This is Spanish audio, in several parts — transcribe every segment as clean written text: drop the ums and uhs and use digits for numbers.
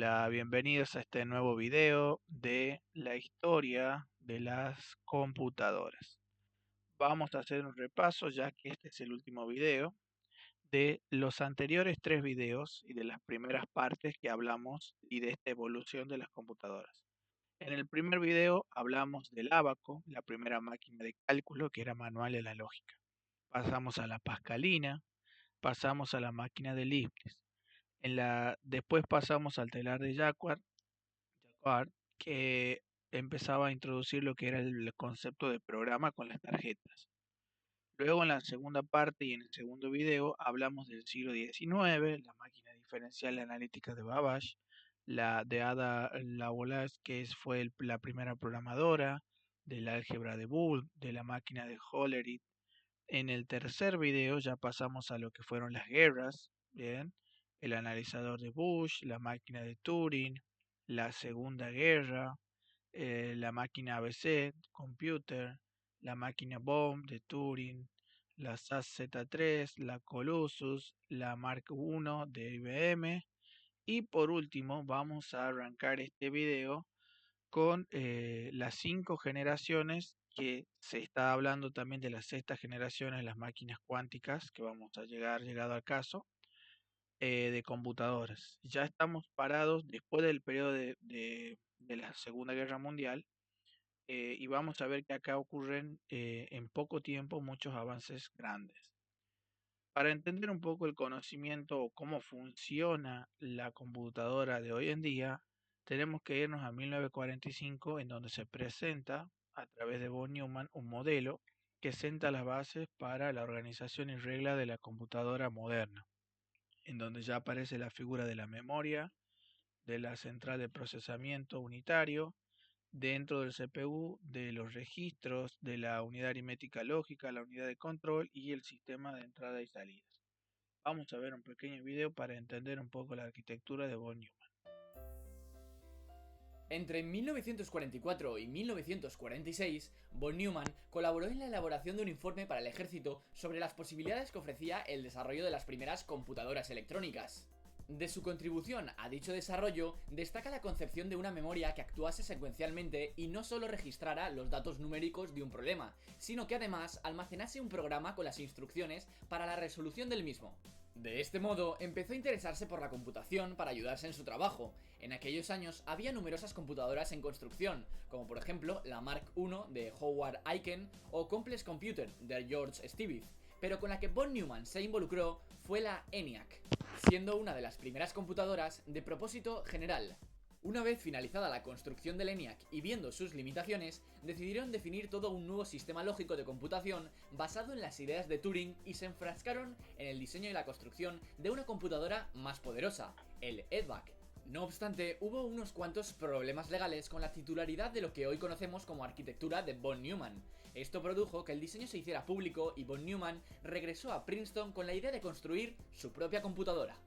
Hola, bienvenidos a este nuevo video de la historia de las computadoras. Vamos a hacer un repaso, ya que este es el último video, de los anteriores tres videos y de las primeras partes que hablamos y de esta evolución de las computadoras. En el primer video hablamos del ábaco, la primera máquina de cálculo que era manual de la lógica. Pasamos a la pascalina, pasamos a la máquina de Leibniz. Después pasamos al telar de Jacquard, que empezaba a introducir lo que era el concepto de programa con las tarjetas. Luego en la segunda parte y en el segundo video hablamos del siglo XIX, la máquina diferencial analítica de Babbage, la de Ada Lovelace, fue la primera programadora, del álgebra de Boole, de la máquina de Hollerith. En el tercer video ya pasamos a lo que fueron las guerras, bien, el analizador de Bush, la máquina de Turing, la Segunda Guerra, la máquina ABC, computer, la máquina Bomb de Turing, la SAS-Z3, la Colossus, la Mark I de IBM y por último vamos a arrancar este video con las 5 generaciones que se está hablando también de las sextas generaciones, las máquinas cuánticas, que vamos a llegado al caso, de computadoras. Ya estamos parados después del periodo de la Segunda Guerra Mundial y vamos a ver que acá ocurren en poco tiempo muchos avances grandes. Para entender un poco el conocimiento o cómo funciona la computadora de hoy en día, tenemos que irnos a 1945, en donde se presenta a través de von Neumann un modelo que senta las bases para la organización y regla de la computadora moderna, en donde ya aparece la figura de la memoria, de la central de procesamiento unitario, dentro del CPU, de los registros, de la unidad aritmética lógica, la unidad de control y el sistema de entrada y salida. Vamos a ver un pequeño video para entender un poco la arquitectura de von Neumann. Entre 1944 y 1946, von Neumann colaboró en la elaboración de un informe para el ejército sobre las posibilidades que ofrecía el desarrollo de las primeras computadoras electrónicas. De su contribución a dicho desarrollo destaca la concepción de una memoria que actuase secuencialmente y no solo registrara los datos numéricos de un problema, sino que además almacenase un programa con las instrucciones para la resolución del mismo. De este modo, empezó a interesarse por la computación para ayudarse en su trabajo. En aquellos años había numerosas computadoras en construcción, como por ejemplo la Mark I de Howard Aiken o Complex Computer de George Stibitz, pero con la que von Neumann se involucró fue la ENIAC, siendo una de las primeras computadoras de propósito general. Una vez finalizada la construcción del ENIAC y viendo sus limitaciones, decidieron definir todo un nuevo sistema lógico de computación basado en las ideas de Turing y se enfrascaron en el diseño y la construcción de una computadora más poderosa, el EDVAC. No obstante, hubo unos cuantos problemas legales con la titularidad de lo que hoy conocemos como arquitectura de von Neumann. Esto produjo que el diseño se hiciera público y von Neumann regresó a Princeton con la idea de construir su propia computadora.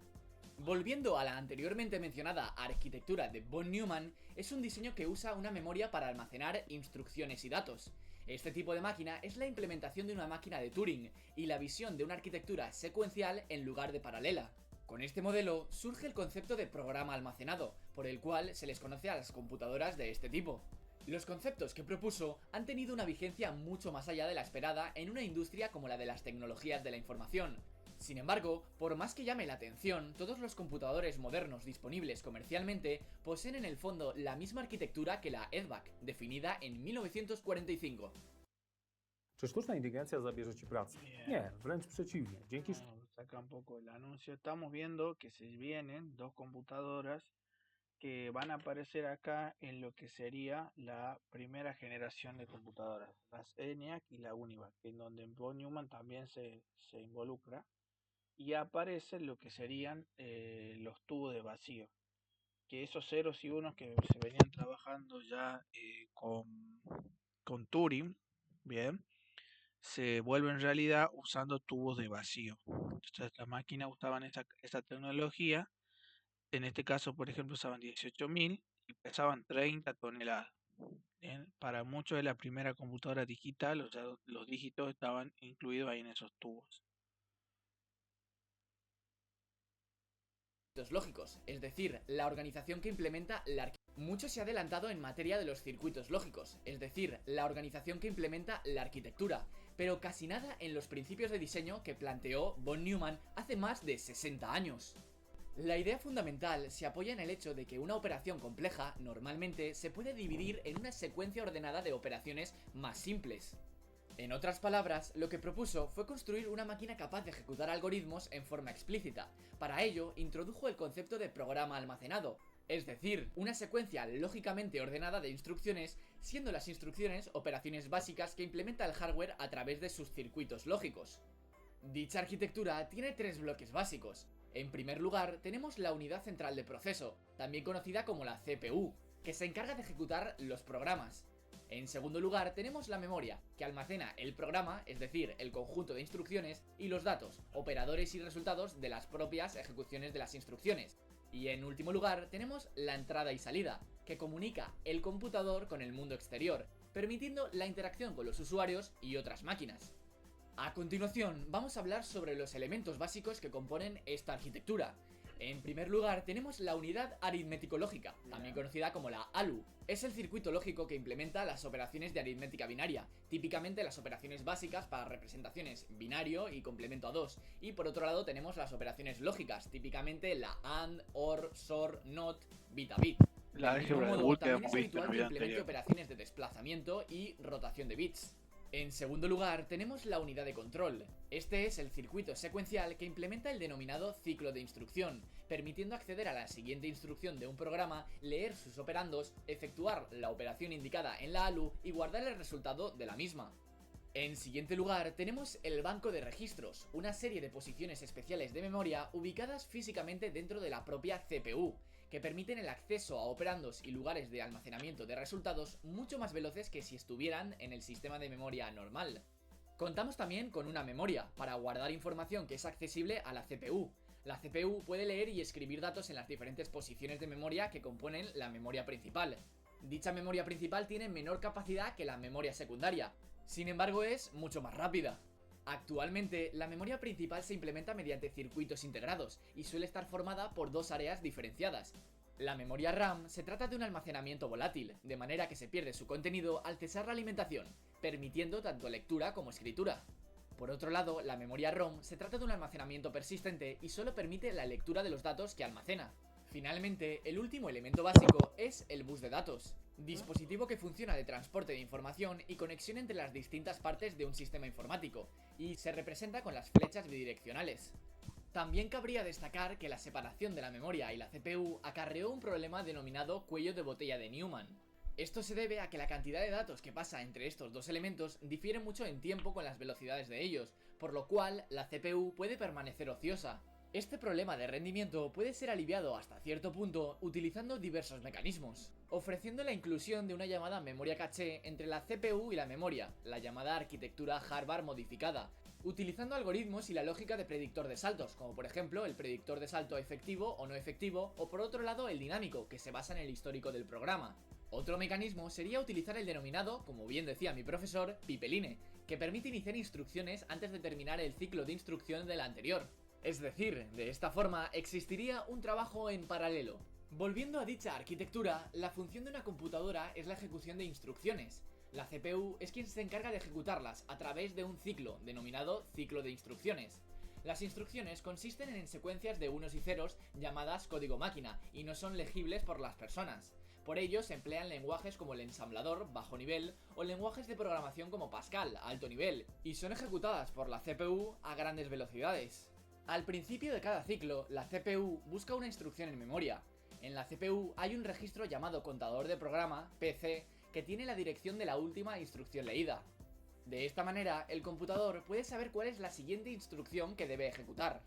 Volviendo a la anteriormente mencionada arquitectura de von Neumann, es un diseño que usa una memoria para almacenar instrucciones y datos. Este tipo de máquina es la implementación de una máquina de Turing y la visión de una arquitectura secuencial en lugar de paralela. Con este modelo surge el concepto de programa almacenado, por el cual se les conoce a las computadoras de este tipo. Los conceptos que propuso han tenido una vigencia mucho más allá de la esperada en una industria como la de las tecnologías de la información. Sin embargo, por más que llame la atención, todos los computadores modernos disponibles comercialmente poseen en el fondo la misma arquitectura que la EDVAC, definida en 1945. Czy sztuczna inteligencja zabierze ci pracę? Bien. Nie, wręcz przeciwnie. Dzięki Vamos a sacar un poco el anuncio. Estamos viendo que se vienen dos computadoras que van a aparecer acá en lo que sería la primera generación de computadoras, las ENIAC y la UNIVAC, en donde von Neumann también se involucra y aparece lo que serían los tubos de vacío, que esos ceros y unos que se venían trabajando ya con Turing, bien, se vuelven realidad usando tubos de vacío. Entonces las máquinas usaban esa tecnología. En este caso, por ejemplo, usaban 18.000 y pesaban 30 toneladas. Bien, para muchos de la primera computadora digital, o sea, los dígitos estaban incluidos ahí en esos tubos. lógicos, es decir, la organización que implementa la arquitectura. Mucho se ha adelantado en materia de los circuitos lógicos, es decir, la organización que implementa la arquitectura, pero casi nada en los principios de diseño que planteó von Neumann hace más de 60 años. La idea fundamental se apoya en el hecho de que una operación compleja normalmente se puede dividir en una secuencia ordenada de operaciones más simples. En otras palabras, lo que propuso fue construir una máquina capaz de ejecutar algoritmos en forma explícita. Para ello, introdujo el concepto de programa almacenado, es decir, una secuencia lógicamente ordenada de instrucciones, siendo las instrucciones operaciones básicas que implementa el hardware a través de sus circuitos lógicos. Dicha arquitectura tiene 3 bloques básicos. En primer lugar, tenemos la unidad central de proceso, también conocida como la CPU, que se encarga de ejecutar los programas. En segundo lugar, tenemos la memoria, que almacena el programa, es decir, el conjunto de instrucciones, y los datos, operadores y resultados de las propias ejecuciones de las instrucciones. Y en último lugar, tenemos la entrada y salida, que comunica el computador con el mundo exterior, permitiendo la interacción con los usuarios y otras máquinas. A continuación, vamos a hablar sobre los elementos básicos que componen esta arquitectura. En primer lugar, tenemos la unidad aritmético-lógica, también conocida como la ALU. Es el circuito lógico que implementa las operaciones de aritmética binaria, típicamente las operaciones básicas para representaciones binario y complemento a 2. Y por otro lado tenemos las operaciones lógicas, típicamente la AND, OR, SOR, NOT, bit a bit. La Del mismo álgebra de modo, Wood que también hemos es visto en habitual el que video implemente anterior. operaciones de desplazamiento y rotación de bits. En segundo lugar, tenemos la unidad de control. Este es el circuito secuencial que implementa el denominado ciclo de instrucción, permitiendo acceder a la siguiente instrucción de un programa, leer sus operandos, efectuar la operación indicada en la ALU y guardar el resultado de la misma. En siguiente lugar, tenemos el banco de registros, una serie de posiciones especiales de memoria ubicadas físicamente dentro de la propia CPU, que permiten el acceso a operandos y lugares de almacenamiento de resultados mucho más veloces que si estuvieran en el sistema de memoria normal. Contamos también con una memoria, para guardar información que es accesible a la CPU. La CPU puede leer y escribir datos en las diferentes posiciones de memoria que componen la memoria principal. Dicha memoria principal tiene menor capacidad que la memoria secundaria, sin embargo es mucho más rápida. Actualmente, la memoria principal se implementa mediante circuitos integrados y suele estar formada por 2 áreas diferenciadas. La memoria RAM se trata de un almacenamiento volátil, de manera que se pierde su contenido al cesar la alimentación, permitiendo tanto lectura como escritura. Por otro lado, la memoria ROM se trata de un almacenamiento persistente y solo permite la lectura de los datos que almacena. Finalmente, el último elemento básico es el bus de datos, dispositivo que funciona de transporte de información y conexión entre las distintas partes de un sistema informático, y se representa con las flechas bidireccionales. También cabría destacar que la separación de la memoria y la CPU acarreó un problema denominado cuello de botella de Neumann. Esto se debe a que la cantidad de datos que pasa entre estos dos elementos difiere mucho en tiempo con las velocidades de ellos, por lo cual la CPU puede permanecer ociosa. Este problema de rendimiento puede ser aliviado hasta cierto punto utilizando diversos mecanismos, ofreciendo la inclusión de una llamada memoria caché entre la CPU y la memoria, la llamada arquitectura Harvard modificada, utilizando algoritmos y la lógica de predictor de saltos, como por ejemplo el predictor de salto efectivo o no efectivo, o por otro lado el dinámico, que se basa en el histórico del programa. Otro mecanismo sería utilizar el denominado, como bien decía mi profesor, pipeline, que permite iniciar instrucciones antes de terminar el ciclo de instrucción de la anterior. Es decir, de esta forma existiría un trabajo en paralelo. Volviendo a dicha arquitectura, la función de una computadora es la ejecución de instrucciones. La CPU es quien se encarga de ejecutarlas a través de un ciclo, denominado ciclo de instrucciones. Las instrucciones consisten en secuencias de unos y ceros llamadas código máquina y no son legibles por las personas. Por ello se emplean lenguajes como el ensamblador, bajo nivel, o lenguajes de programación como Pascal, alto nivel, y son ejecutadas por la CPU a grandes velocidades. Al principio de cada ciclo, la CPU busca una instrucción en memoria. En la CPU hay un registro llamado contador de programa, PC, que tiene la dirección de la última instrucción leída. De esta manera, el computador puede saber cuál es la siguiente instrucción que debe ejecutar.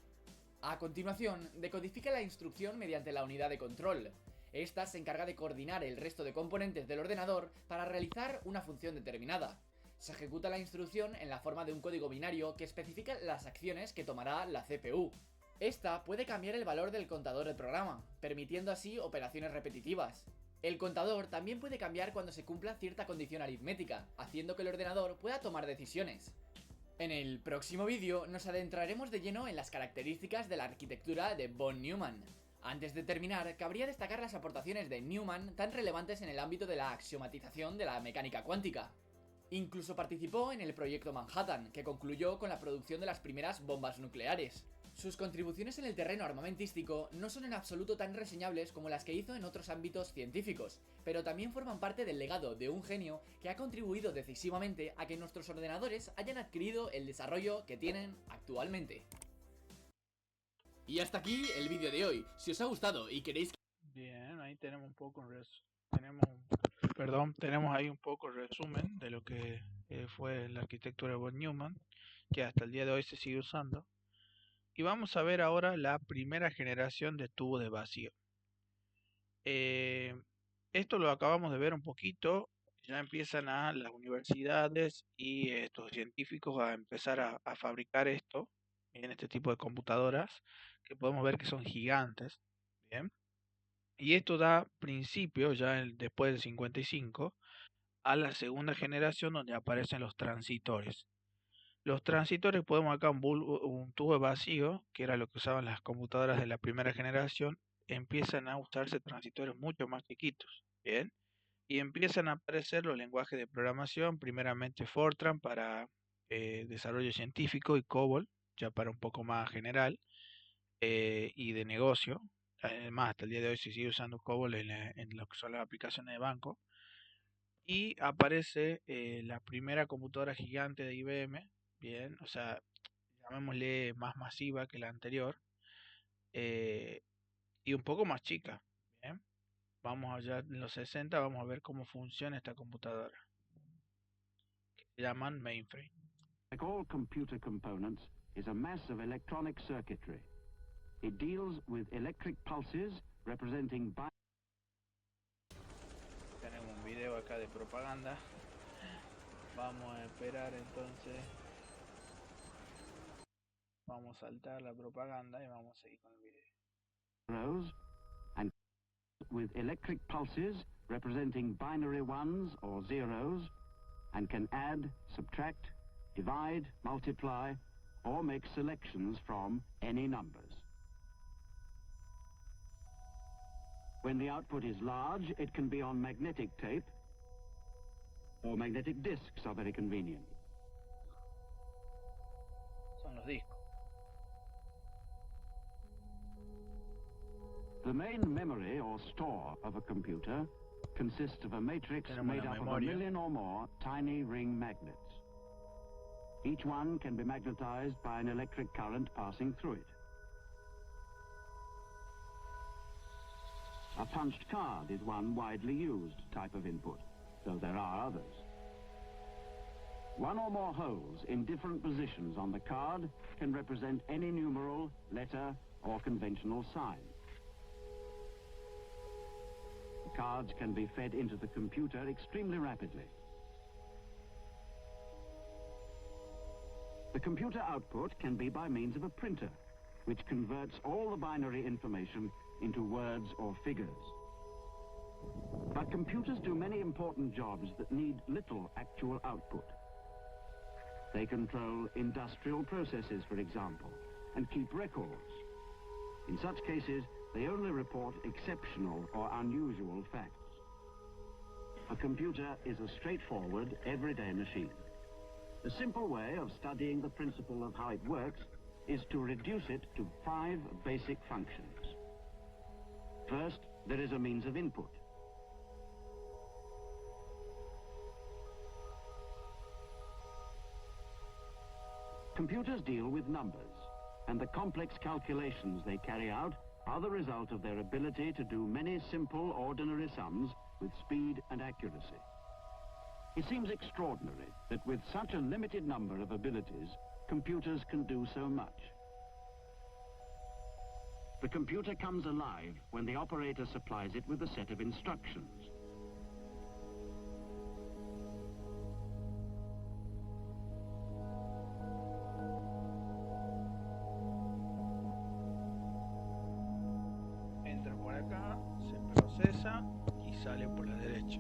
A continuación, decodifica la instrucción mediante la unidad de control. Esta se encarga de coordinar el resto de componentes del ordenador para realizar una función determinada. Se ejecuta la instrucción en la forma de un código binario que especifica las acciones que tomará la CPU. Esta puede cambiar el valor del contador del programa, permitiendo así operaciones repetitivas. El contador también puede cambiar cuando se cumpla cierta condición aritmética, haciendo que el ordenador pueda tomar decisiones. En el próximo vídeo nos adentraremos de lleno en las características de la arquitectura de von Neumann. Antes de terminar, cabría destacar las aportaciones de Newman tan relevantes en el ámbito de la axiomatización de la mecánica cuántica. Incluso participó en el proyecto Manhattan, que concluyó con la producción de las primeras bombas nucleares. Sus contribuciones en el terreno armamentístico no son en absoluto tan reseñables como las que hizo en otros ámbitos científicos, pero también forman parte del legado de un genio que ha contribuido decisivamente a que nuestros ordenadores hayan adquirido el desarrollo que tienen actualmente. Y hasta aquí el vídeo de hoy. Si os ha gustado y queréis... Bien, ahí tenemos un poco tenemos ahí un poco el resumen de lo que fue la arquitectura de von Neumann, que hasta el día de hoy se sigue usando. Y vamos a ver ahora la primera generación de tubos de vacío. Esto lo acabamos de ver un poquito. Ya empiezan las universidades y estos científicos a empezar a fabricar esto, en este tipo de computadoras, que podemos ver que son gigantes. Bien. Y esto da principio, después del 55, a la segunda generación donde aparecen los transitores. Los transitores, podemos acá un tubo vacío, que era lo que usaban las computadoras de la primera generación, empiezan a usarse transitores mucho más chiquitos, ¿bien? Y empiezan a aparecer los lenguajes de programación, primeramente Fortran para desarrollo científico y COBOL, ya para un poco más general, y de negocio. Además, hasta el día de hoy se sigue usando COBOL en lo que son las aplicaciones de banco. Y aparece la primera computadora gigante de IBM, bien, o sea, llamémosle más masiva que la anterior, eh, y un poco más chica, bien. Vamos allá en los 60, vamos a ver cómo funciona esta computadora, que se llaman mainframe. Like all computer components, is a mass of electronic circuitry. It deals with electric pulses representing Tenemos un video acá de propaganda. Vamos a esperar entonces. Vamos a saltar la propaganda y vamos a seguir con el video. zeros, and with electric pulses representing binary ones or zeros, and can add, subtract, divide, multiply, or make selections from any numbers. When the output is large, it can be on magnetic tape, or magnetic discs are very convenient. Son los discos. The main memory or store of a computer consists of a matrix Tenemos made la up of a memoria. million or more tiny ring magnets. Each one can be magnetized by an electric current passing through it. A punched card is one widely used type of input, though there are others. One or more holes in different positions on the card can represent any numeral, letter, or conventional sign. The cards can be fed into the computer extremely rapidly. The computer output can be by means of a printer, which converts all the binary information into words or figures. But computers do many important jobs that need little actual output. They control industrial processes, for example, and keep records. In such cases, they only report exceptional or unusual facts. A computer is a straightforward, everyday machine. The simple way of studying the principle of how it works is to reduce it to 5 basic functions. First, there is a means of input. Computers deal with numbers, and the complex calculations they carry out are the result of their ability to do many simple, ordinary sums with speed and accuracy. It seems extraordinary that with such a limited number of abilities, computers can do so much. The computer comes alive when the operator supplies it with a set of instructions. Entra por acá, se procesa y sale por la derecha.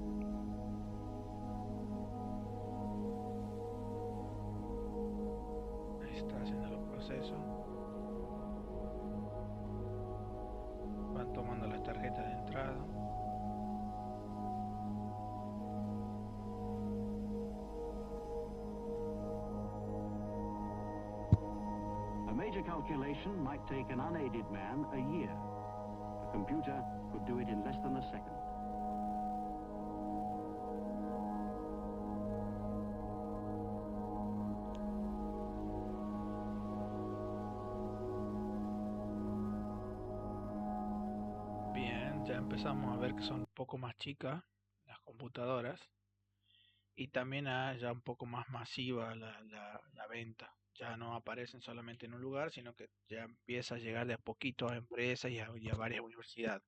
Ahí está haciendo los procesos. tomando las tarjetas de entrada. A major calculation might take an unaided man a year. A computer could do it in less than a second. Bien, ya empezamos a ver que son un poco más chicas las computadoras y también ya un poco más masiva la venta. Ya no aparecen solamente en un lugar, sino que ya empieza a llegar de a poquito a empresas y a varias universidades.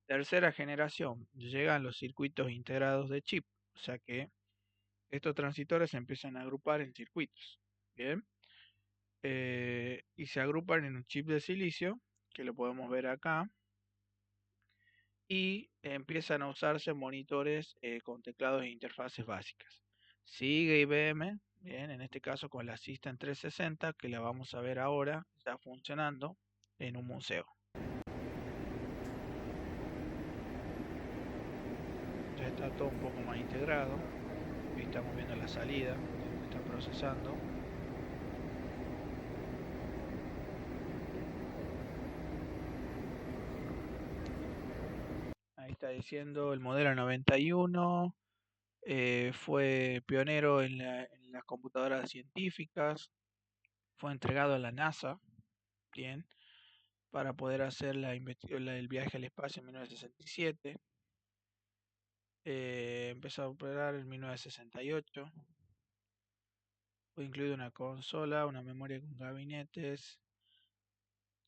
Tercera generación, llegan los circuitos integrados de chip, o sea que estos transistores se empiezan a agrupar en circuitos. Bien. Y se agrupan en un chip de silicio, que lo podemos ver acá, y empiezan a usarse monitores con teclados e interfaces básicas. Sigue IBM, bien, en este caso con la System 360, que la vamos a ver ahora, ya funcionando en un museo. Ya está todo un poco más integrado. Ahí estamos viendo la salida, que está procesando. Ahí está diciendo el modelo 91, fue pionero en las computadoras científicas, fue entregado a la NASA, bien, para poder hacer el viaje al espacio en 1967. Empezó a operar en 1968. Fue incluido una consola, una memoria con gabinetes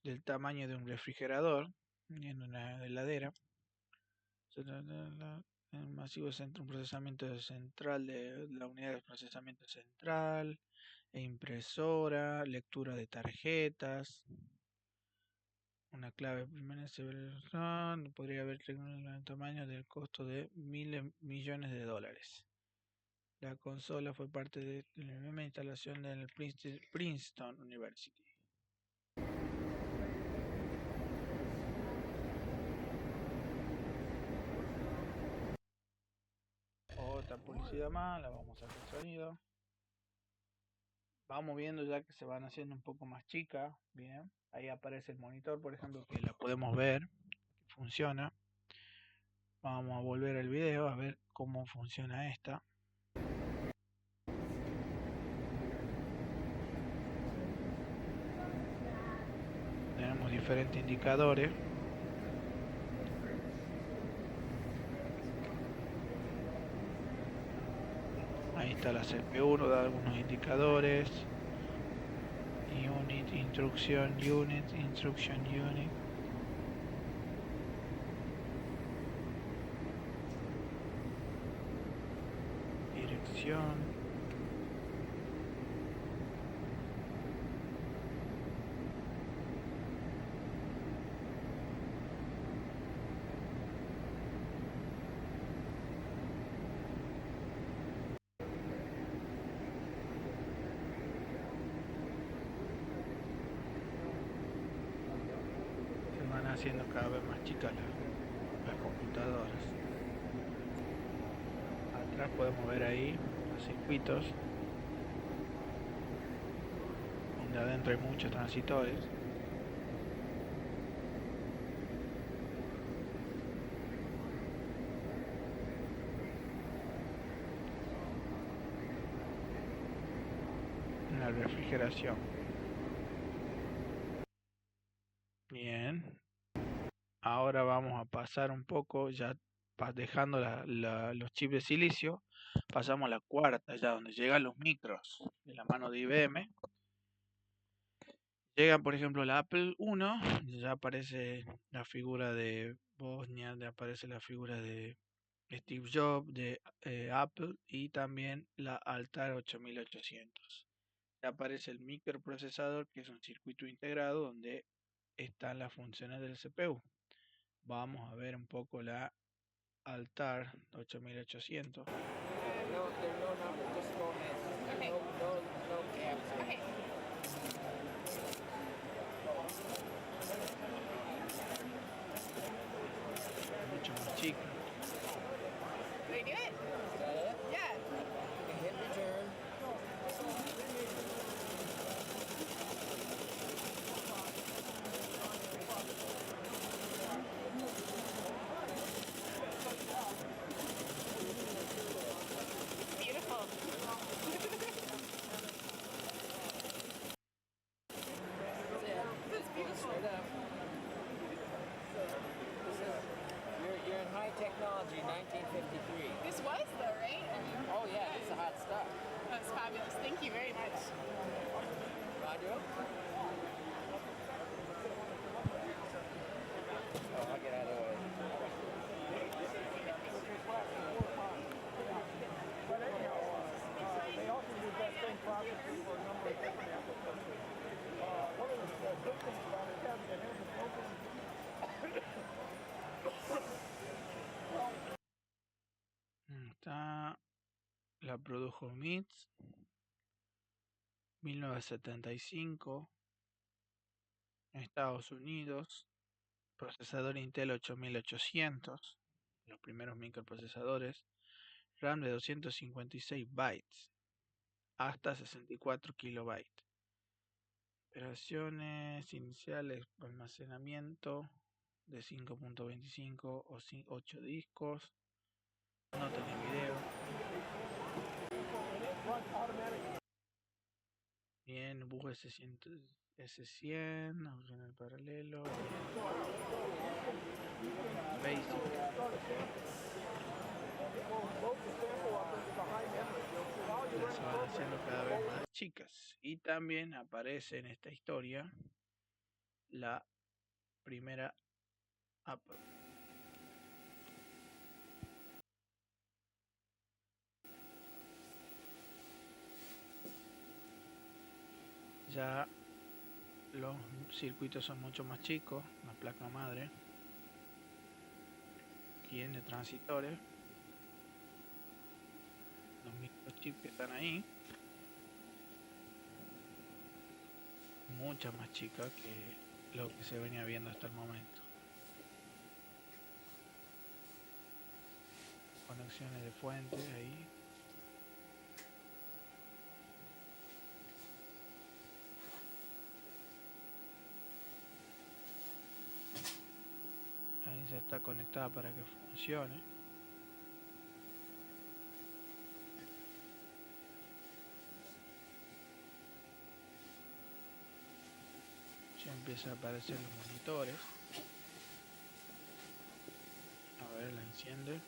del tamaño de un refrigerador en una heladera. El masivo centro, un procesamiento central de la unidad de procesamiento central, e impresora, lectura de tarjetas, una clave permanece, podría haber el tamaño del costo de $1.000 millones. La consola fue parte de la misma instalación del Princeton University. Otra publicidad más, la vamos a hacer sonido. Vamos viendo ya que se van haciendo un poco más chicas. Bien, ahí aparece el monitor, por ejemplo, que la podemos ver, que funciona. Vamos a volver al video a ver cómo funciona esta. Tenemos diferentes indicadores. Ahí está la CPU, nos da algunos indicadores. Unit, instruction unit, instruction unit. Dirección. Haciendo cada vez más chicas las computadoras. Atrás podemos ver ahí los circuitos, donde adentro hay muchos transistores. La refrigeración. Bien. Ahora vamos a pasar un poco, ya dejando los chips de silicio, pasamos a la cuarta, ya donde llegan los micros de la mano de IBM. Llegan, por ejemplo, la Apple I, ya aparece la figura de Wozniak, ya aparece la figura de Steve Jobs, de Apple, y también la Altair 8800. Ya aparece el microprocesador, que es un circuito integrado donde están las funciones del CPU. Vamos a ver un poco la Altair 8800. chica. Did I do it? Yeah. Hit return. Beautiful. That's beautiful. Straight up. You're in high technology, 1953. This was though, right? I mean, Oh yeah, this is hot stuff. that's fabulous. Thank you very much. Roger. Oh, I'll get out of the way. They also use that same processor for a number of different applications. One of the good things about it is it has a built-in Está, la produjo MITS 1975 en Estados Unidos, procesador Intel 8800, los primeros microprocesadores, RAM de 256 bytes hasta 64 kilobytes. Operaciones iniciales, almacenamiento de 5.25 o 8 discos. No tiene video. Bien, bus S100, opcional paralelo. Basic. Las van haciendo cada vez más chicas. Y también aparece en esta historia la primera Apple. Ya los circuitos son mucho más chicos, la placa madre tiene transitores, los microchips que están ahí, mucha más chica que lo que se venía viendo hasta el momento. Conexiones de fuente ahí. Ahí ya está conectada para que funcione. Ya empieza a aparecer los monitores. A ver, la enciende.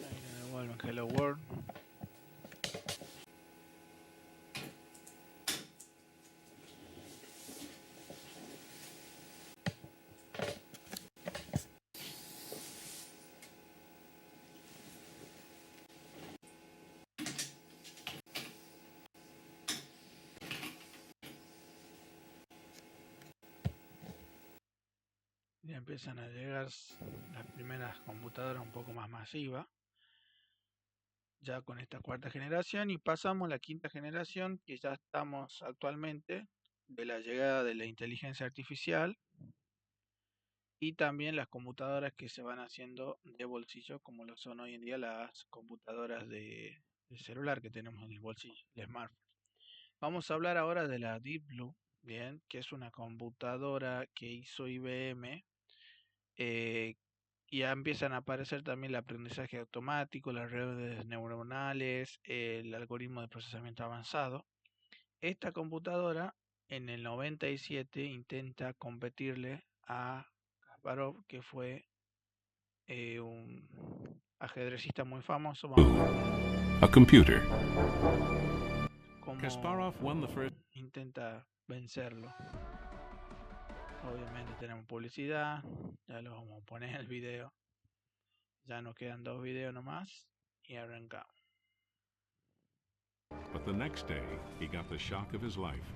Ahí le devuelven Hello World. Ya empiezan a llegar las primeras computadoras un poco más masivas, ya con esta cuarta generación, y pasamos a la quinta generación, que ya estamos actualmente, de la llegada de la inteligencia artificial y también las computadoras que se van haciendo de bolsillo, como lo son hoy en día las computadoras de celular que tenemos en el bolsillo, el smartphone. Vamos a hablar ahora de la Deep Blue, bien, que es una computadora que hizo IBM, Y ya empiezan a aparecer también el aprendizaje automático, las redes neuronales, el algoritmo de procesamiento avanzado. Esta computadora en el 97 intenta competirle a Kasparov, que fue un ajedrecista muy famoso. A computer. Como Kasparov won the first. intenta vencerlo. Obviamente tenemos publicidad, ya lo vamos a poner en el video. Ya nos quedan 2 videos nomás y arrancamos. But the next day, he got the shock of his life.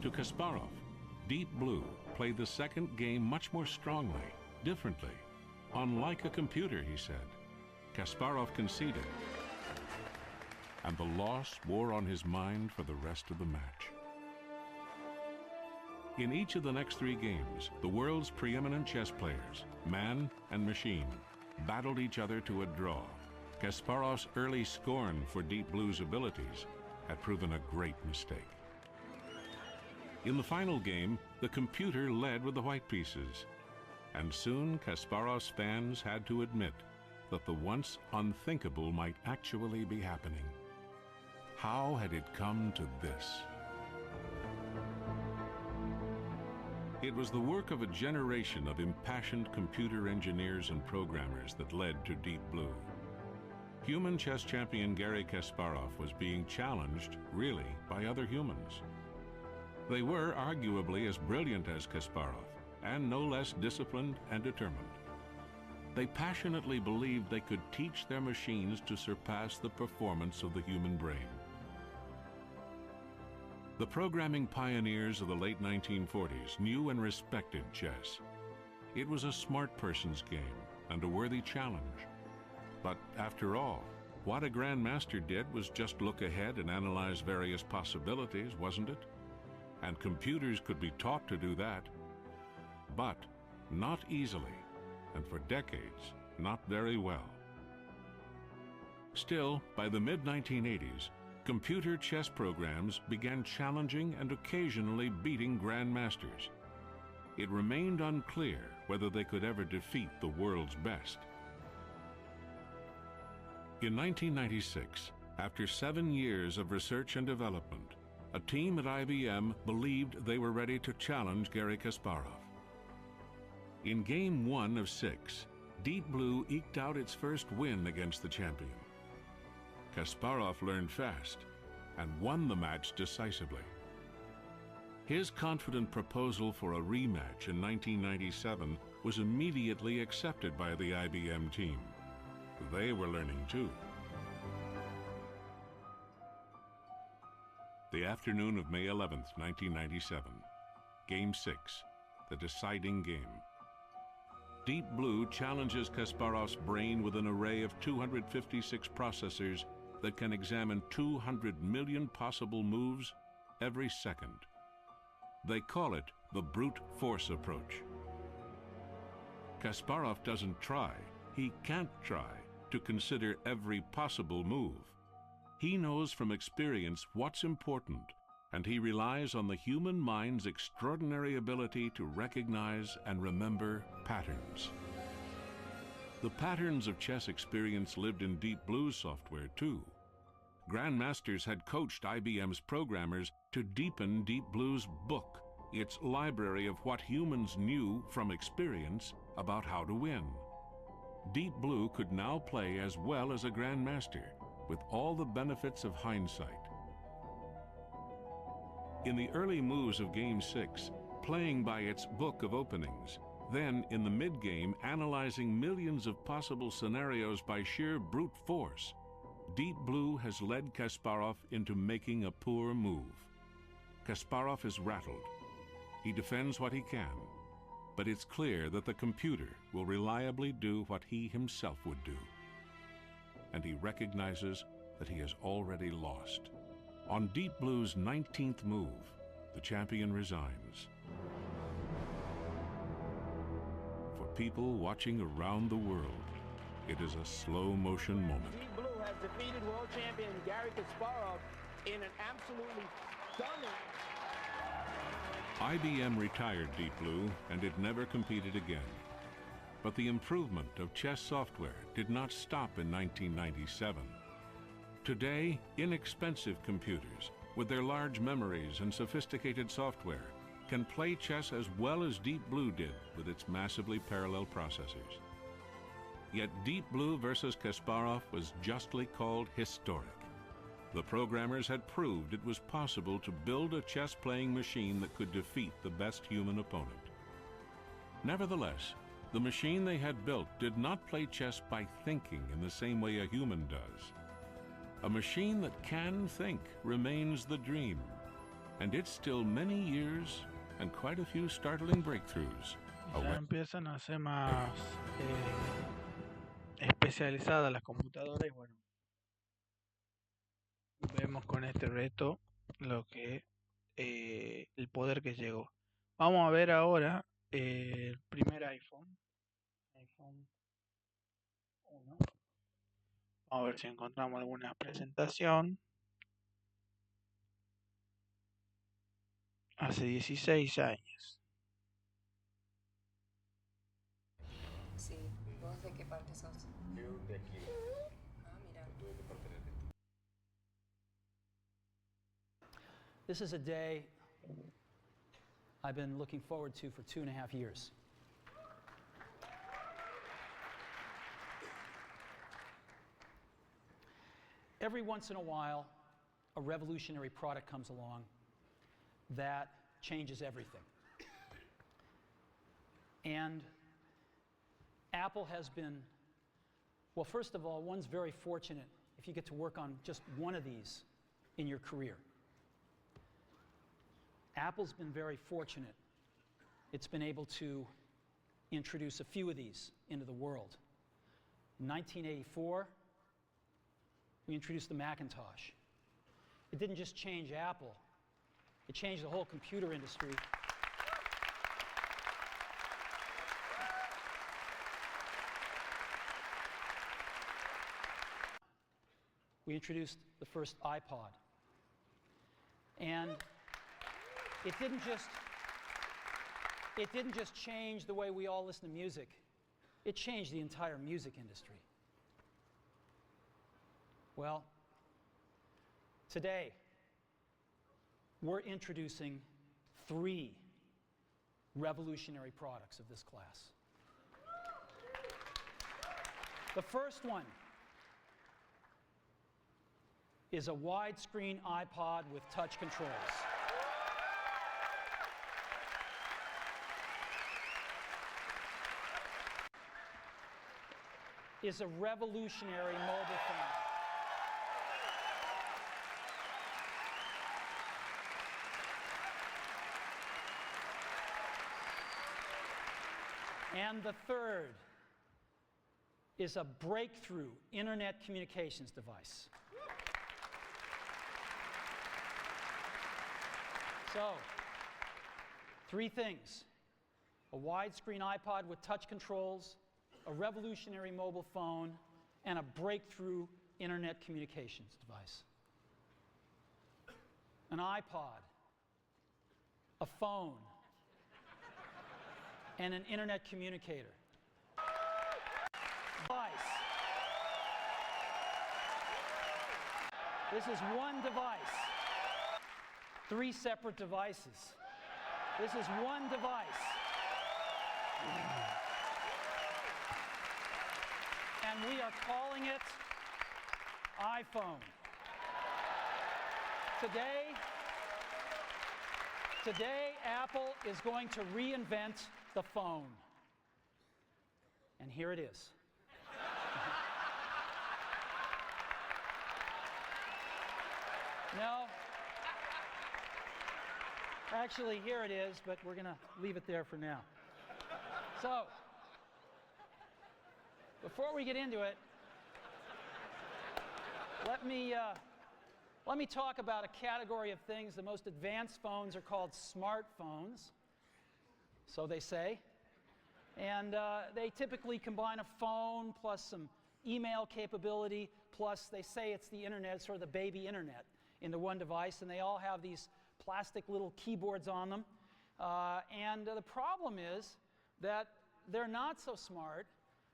To Kasparov, Deep Blue played the second game much more strongly, differently. Unlike a computer, he said. Kasparov conceded, and the loss wore on his mind for the rest of the match. In each of the next 3 games, the world's preeminent chess players, man and machine, battled each other to a draw. Kasparov's early scorn for Deep Blue's abilities had proven a great mistake. In the final game, the computer led with the white pieces, and soon Kasparov's fans had to admit that the once unthinkable might actually be happening. How had it come to this? It was the work of a generation of impassioned computer engineers and programmers that led to Deep Blue. Human chess champion Garry Kasparov was being challenged, really, by other humans. They were arguably as brilliant as Kasparov, and no less disciplined and determined. They passionately believed they could teach their machines to surpass the performance of the human brain. The programming pioneers of the late 1940s knew and respected chess. It was a smart person's game and a worthy challenge. But after all, what a grandmaster did was just look ahead and analyze various possibilities, wasn't it? And computers could be taught to do that. But not easily, and for decades, not very well. Still, by the mid-1980s, computer chess programs began challenging and occasionally beating grandmasters. It remained unclear whether they could ever defeat the world's best. In 1996, after 7 years of research and development, a team at IBM believed they were ready to challenge Garry Kasparov. In Game 1 of 6, Deep Blue eked out its first win against the champion. Kasparov learned fast and won the match decisively. His confident proposal for a rematch in 1997 was immediately accepted by the IBM team. They were learning too. The afternoon of May 11th, 1997. Game 6, the deciding game. Deep Blue challenges Kasparov's brain with an array of 256 processors that can examine 200 million possible moves every second. They call it the brute force approach. Kasparov doesn't try, he can't try, to consider every possible move. He knows from experience what's important, and he relies on the human mind's extraordinary ability to recognize and remember patterns. The patterns of chess experience lived in Deep Blue's software too. Grandmasters had coached IBM's programmers to deepen Deep Blue's book, its library of what humans knew from experience about how to win. Deep Blue could now play as well as a grandmaster, with all the benefits of hindsight. In the early moves of Game 6, playing by its book of openings, then in the mid-game analyzing millions of possible scenarios by sheer brute force, Deep Blue has led Kasparov into making a poor move. Kasparov is rattled. He defends what he can, but it's clear that the computer will reliably do what he himself would do. And he recognizes that he has already lost. On Deep Blue's 19th move, the champion resigns. For people watching around the world, it is a slow-motion moment. Deep Blue has defeated world champion Garry Kasparov in an absolutely stunning. IBM retired Deep Blue, and it never competed again. But the improvement of chess software did not stop in 1997. Today, inexpensive computers, with their large memories and sophisticated software, can play chess as well as Deep Blue did with its massively parallel processors. Yet Deep Blue versus Kasparov was justly called historic. The programmers had proved it was possible to build a chess-playing machine that could defeat the best human opponent. Nevertheless, the machine they had built did not play chess by thinking in the same way a human does. A machine that can think remains the dream, and it's still many years and quite a few startling breakthroughs Ya away. empiezan a ser más especializadas las computadoras y bueno, vemos con este reto lo que el poder que llegó. Vamos a ver ahora el primer iPhone 1. Vamos a ver si encontramos alguna presentación. Hace 16 años. Sí, ¿vos de qué parte sos? Yo de aquí. Ah, mira. ¿Tú de qué parte eres? This is a day I've been looking forward to for 2.5 years. Every once in a while, a revolutionary product comes along that changes everything. And Apple has been, well, first of all, one's very fortunate if you get to work on just one of these in your career. Apple's been very fortunate. It's been able to introduce a few of these into the world. In 1984, we introduced the Macintosh. It didn't just change Apple, it changed the whole computer industry. We introduced the first iPod. And it didn't just change the way we all listen to music, it changed the entire music industry. Well, today, we're introducing 3 revolutionary products of this class. The first one is a widescreen iPod with touch controls. Is a revolutionary mobile phone. And the third is a breakthrough internet communications device. So, 3 things: a widescreen iPod with touch controls, a revolutionary mobile phone, and a breakthrough internet communications device. An iPod, a phone, and an internet communicator. Device. This is one device. 3 separate devices. This is one device. And we are calling it iPhone. Today, Apple is going to reinvent the phone. And here it is. No. Actually, here it is, but we're going to leave it there for now. So, before we get into it, let me talk about a category of things. The most advanced phones are called smartphones, so they say. And they typically combine a phone plus some email capability, plus they say it's the internet, sort of the baby internet, into one device, and they all have these plastic little keyboards on them. And the problem is that they're not so smart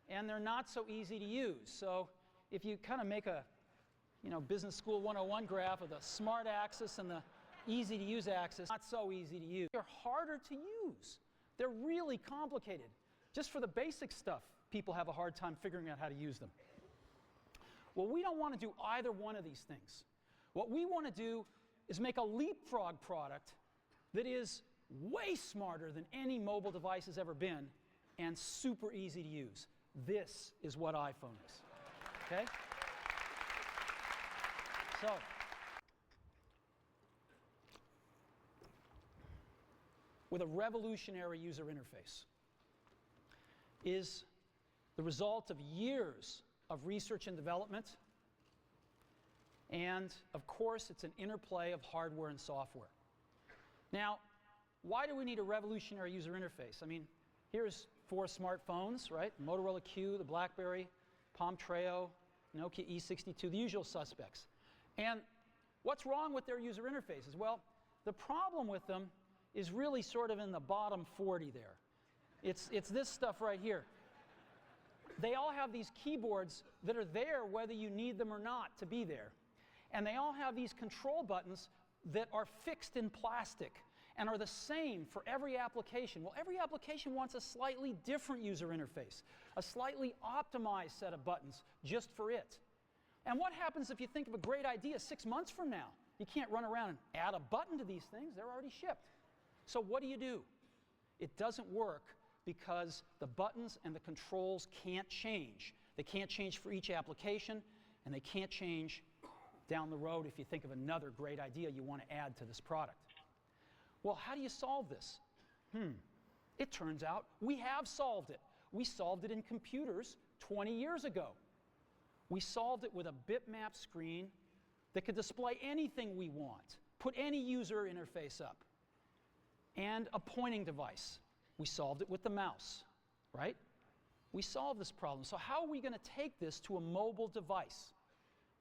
and they're not so easy to use. So if you kind of make a Business School 101 graph of the smart axis and the easy to use axis, not so easy to use. They're harder to use. They're really complicated. Just for the basic stuff, people have a hard time figuring out how to use them. Well, we don't want to do either one of these things. What we want to do is make a leapfrog product that is way smarter than any mobile device has ever been and super easy to use. This is what iPhone is. Okay? So, with a revolutionary user interface is the result of years of research and development, and of course it's an interplay of hardware and software. Now, why do we need a revolutionary user interface? I mean, here's 4 smartphones, right? Motorola Q, the BlackBerry, Palm Treo, Nokia E62, the usual suspects. And what's wrong with their user interfaces? Well, the problem with them is really sort of in the bottom 40 there. It's this stuff right here. They all have these keyboards that are there whether you need them or not to be there. And they all have these control buttons that are fixed in plastic and are the same for every application. Well, every application wants a slightly different user interface, a slightly optimized set of buttons just for it. And what happens if you think of a great idea 6 months from now? You can't run around and add a button to these things. They're already shipped. So what do? It doesn't work because the buttons and the controls can't change. They can't change for each application, and they can't change down the road if you think of another great idea you want to add to this product. Well, how do you solve this? It turns out we have solved it. We solved it in computers 20 years ago. We solved it with a bitmap screen that could display anything we want, put any user interface up, and a pointing device. We solved it with the mouse, right? We solved this problem. So how are we going to take this to a mobile device?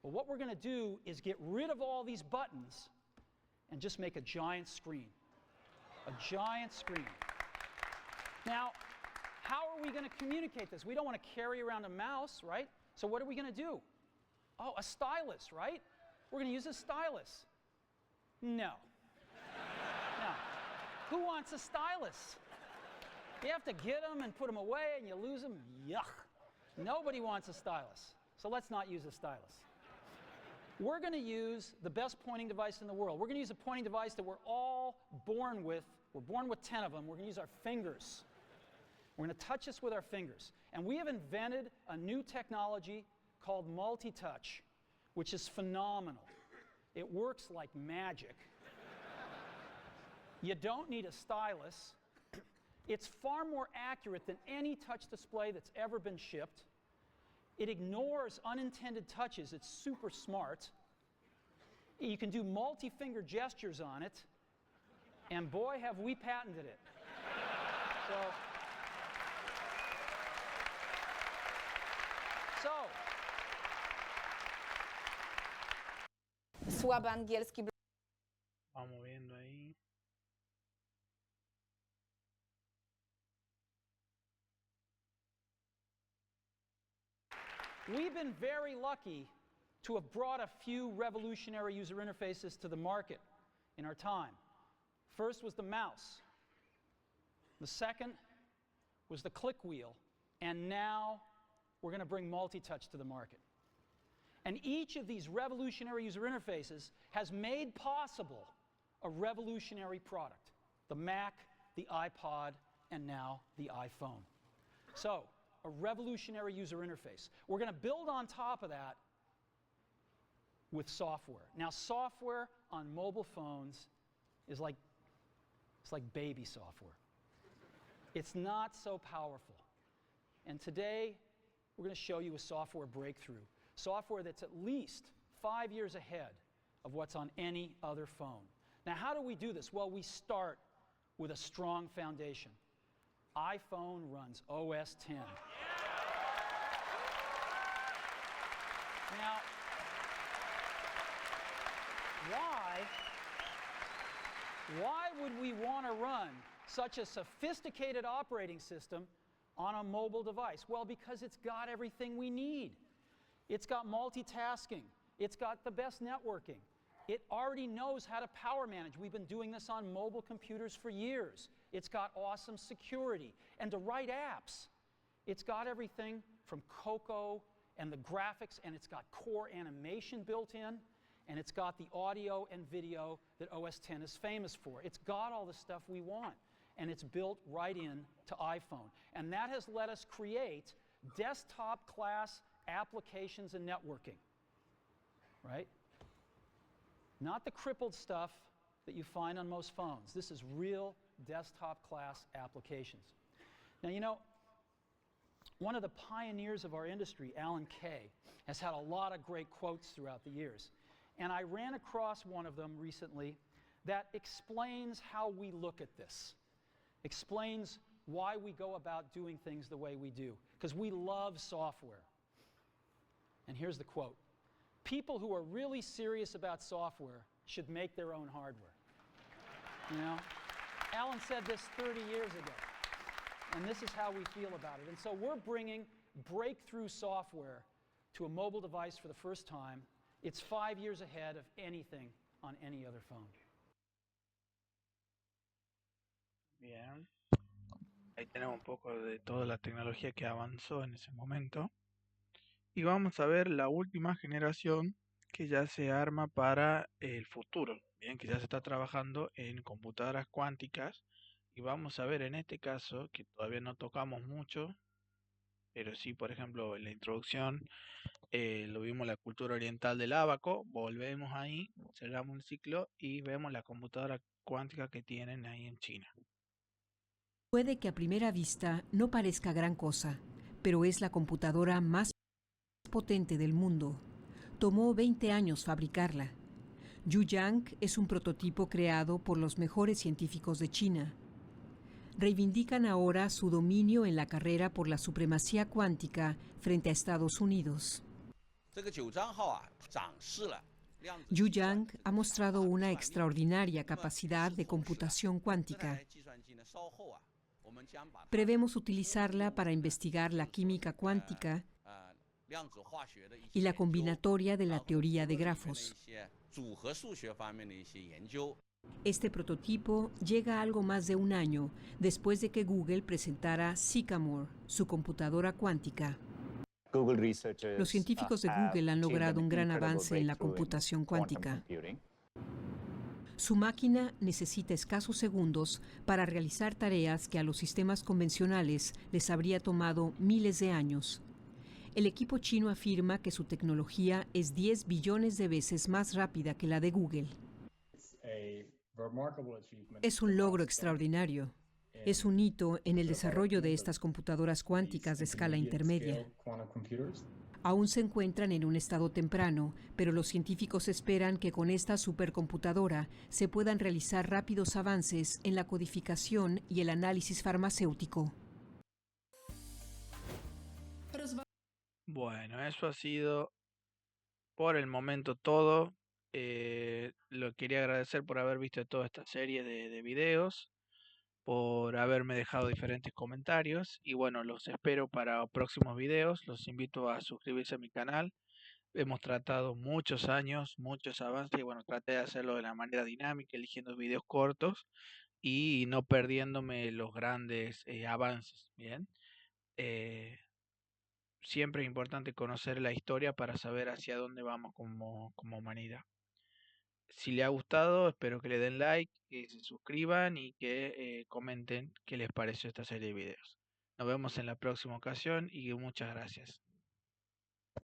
Well, what we're going to do is get rid of all these buttons and just make a giant screen. A giant screen. Now, how are we going to communicate this? We don't want to carry around a mouse, right? So what are we going to do? Oh, a stylus, right? We're going to use a stylus. No. No. Who wants a stylus? You have to get them and put them away and you lose them. Yuck. Nobody wants a stylus. So let's not use a stylus. We're going to use the best pointing device in the world. We're going to use a pointing device that we're all born with. We're born with 10 of them. We're going to use our fingers. We're going to touch this with our fingers. And we have invented a new technology called multi-touch, which is phenomenal. It works like magic. You don't need a stylus. It's far more accurate than any touch display that's ever been shipped. It ignores unintended touches. It's super smart. You can do multi-finger gestures on it. And boy, have we patented it. Słaby angielski. Vamos viendo ahí. We've been very lucky to have brought a few revolutionary user interfaces to the market in our time. First was the mouse. The second was the click wheel. And now we're going to bring multi-touch to the market. And each of these revolutionary user interfaces has made possible a revolutionary product. The Mac, the iPod, and now the iPhone. So, a revolutionary user interface. We're going to build on top of that with software. Now, software on mobile phones is like, it's like baby software. It's not so powerful. And today, we're going to show you a software breakthrough. Software that's at least 5 years ahead of what's on any other phone. Now, how do we do this? Well, we start with a strong foundation. iPhone runs OS X. Now, why would we want to run such a sophisticated operating system on a mobile device? Well, because it's got everything we need. It's got multitasking. It's got the best networking. It already knows how to power manage. We've been doing this on mobile computers for years. It's got awesome security. And to write apps, it's got everything from Cocoa and the graphics, and it's got core animation built in, and it's got the audio and video that OS X is famous for. It's got all the stuff we want, and it's built right in to iPhone. And that has let us create desktop-class applications and networking, right? Not the crippled stuff that you find on most phones. This is real desktop-class applications. Now, you know, one of the pioneers of our industry, Alan Kay, has had a lot of great quotes throughout the years. And I ran across one of them recently that explains how we look at this, explains why we go about doing things the way we do, because we love software. And here's the quote: "People who are really serious about software should make their own hardware." You know, Alan said this 30 years ago, and this is how we feel about it. And so we're bringing breakthrough software to a mobile device for the first time. It's 5 years ahead of anything on any other phone. Bien. Ahí tenemos un poco de toda la tecnología que avanzó en ese momento. Y vamos a ver la última generación que ya se arma para el futuro. Bien, que ya se está trabajando en computadoras cuánticas. Y vamos a ver en este caso, que todavía no tocamos mucho, pero sí, por ejemplo, en la introducción lo vimos la cultura oriental del ábaco. Volvemos ahí, cerramos el ciclo y vemos la computadora cuántica que tienen ahí en China. Puede que a primera vista no parezca gran cosa, pero es la computadora más potente del mundo. Tomó 20 años fabricarla. Yuyang es un prototipo creado por los mejores científicos de China. Reivindican ahora su dominio en la carrera por la supremacía cuántica frente a Estados Unidos. Yuyang ha mostrado una extraordinaria capacidad de computación cuántica. Prevemos utilizarla para investigar la química cuántica y la combinatoria de la teoría de grafos. Este prototipo llega a algo más de un año después de que Google presentara Sycamore, su computadora cuántica. Los científicos de Google han logrado un gran avance en la computación cuántica. Su máquina necesita escasos segundos para realizar tareas que a los sistemas convencionales les habría tomado miles de años. El equipo chino afirma que su tecnología es 10 billones de veces más rápida que la de Google. Es un logro extraordinario. Es un hito en el desarrollo de estas computadoras cuánticas de escala intermedia. Aún se encuentran en un estado temprano, pero los científicos esperan que con esta supercomputadora se puedan realizar rápidos avances en la codificación y el análisis farmacéutico. Bueno, eso ha sido por el momento todo. Lo quería agradecer por haber visto toda esta serie de videos, por haberme dejado diferentes comentarios y bueno, los espero para próximos videos. Los invito a suscribirse a mi canal. Hemos tratado muchos años, muchos avances y bueno, traté de hacerlo de la manera dinámica, eligiendo videos cortos y no perdiéndome los grandes avances. Bien, siempre es importante conocer la historia para saber hacia dónde vamos como humanidad. Si le ha gustado, espero que le den like, que se suscriban y que comenten qué les pareció esta serie de videos. Nos vemos en la próxima ocasión y muchas gracias.